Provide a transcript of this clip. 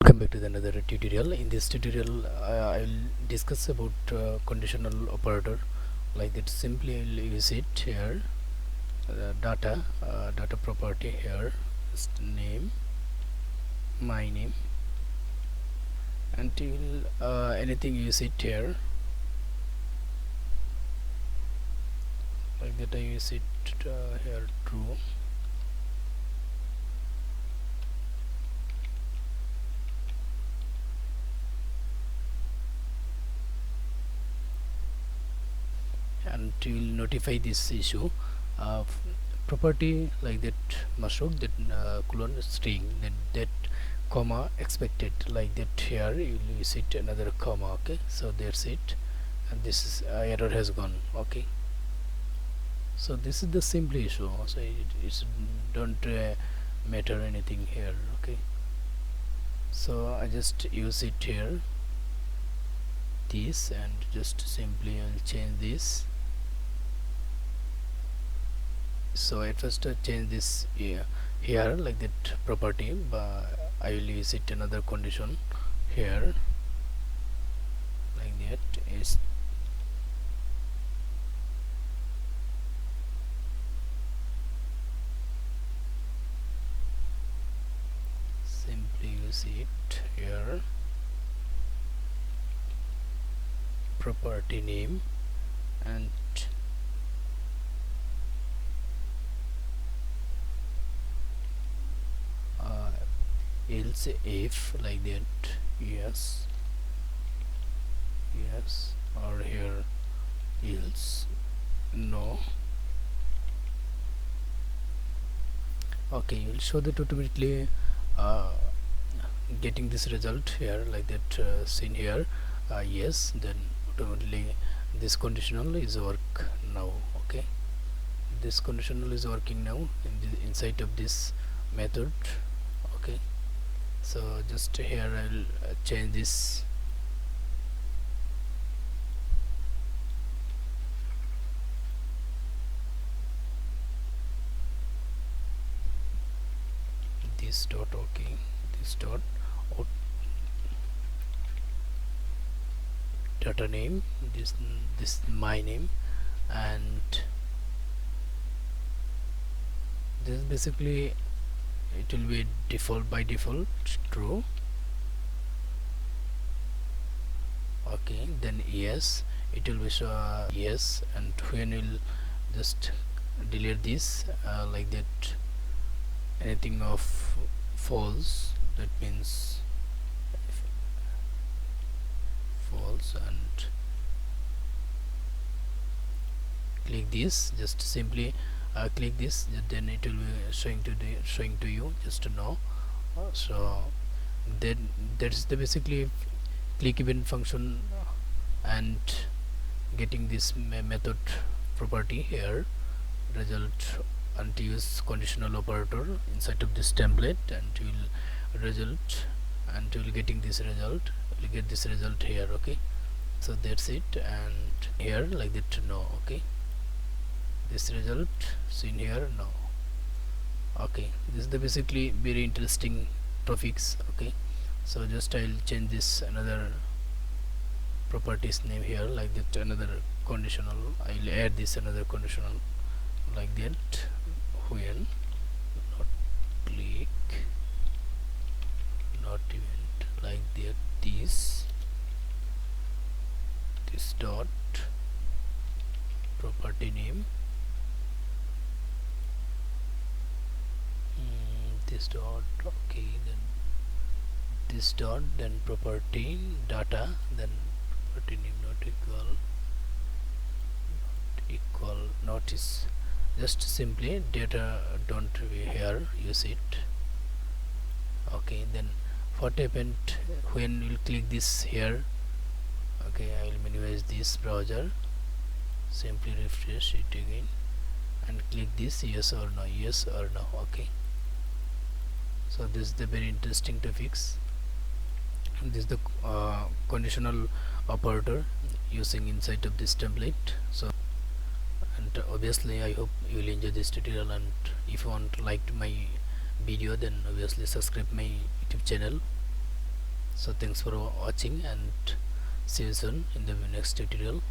Welcome back to another tutorial. In this tutorial I will discuss about conditional operator. Like that, simply I'll use it here, data property here, just name, my name, until anything use it here. Like that I use it here true. And you will notify this issue of property like that Masuk that colon string, then that comma expected, like that here you will use it another comma. Okay, so that's it, and this is error has gone. Okay, so this is the simple issue, so it's don't matter anything here. Okay, so I just use it here this, and just simply I'll change this. So at first change this here like that property, but I will use it another condition here like that is simply use it here property name, and else if like that yes, or here else no. Okay, you will show that automatically getting this result here like that seen here yes, then automatically this conditional is work now. Okay, this conditional is working now in the inside of this method. Okay, so just here I'll change this dot. Okay, this dot data name, this my name, and this basically it will be default by default true. Okay, then yes, it will be show yes, and when we'll just delete this like that anything of false, that means false, and click this, just simply click this, then it will be showing to you just to know. So then that's the basically click event function and getting this method property here result, and use conditional operator inside of this template, and you will result, and you will getting this result, you get this result here. Okay, so that's it, and here like that no. Okay, this result seen here no. Okay, this is the basically very interesting topics. Okay, so just I'll change this another properties name here like that another conditional. I'll add this another conditional like that when not click not event like that this dot property name, this dot. Okay, then this dot, then property data, then property name not equal not is just simply data don't be here use it. Okay, then what happened when you click this here. Okay, I will minimize this browser, simply refresh it again and click this yes or no, yes or no. Okay, so this is the very interesting topics. This is the conditional operator using inside of this template. So, and obviously I hope you will enjoy this tutorial, and if you want liked my video, then obviously subscribe my YouTube channel. So thanks for watching, and see you soon in the next tutorial.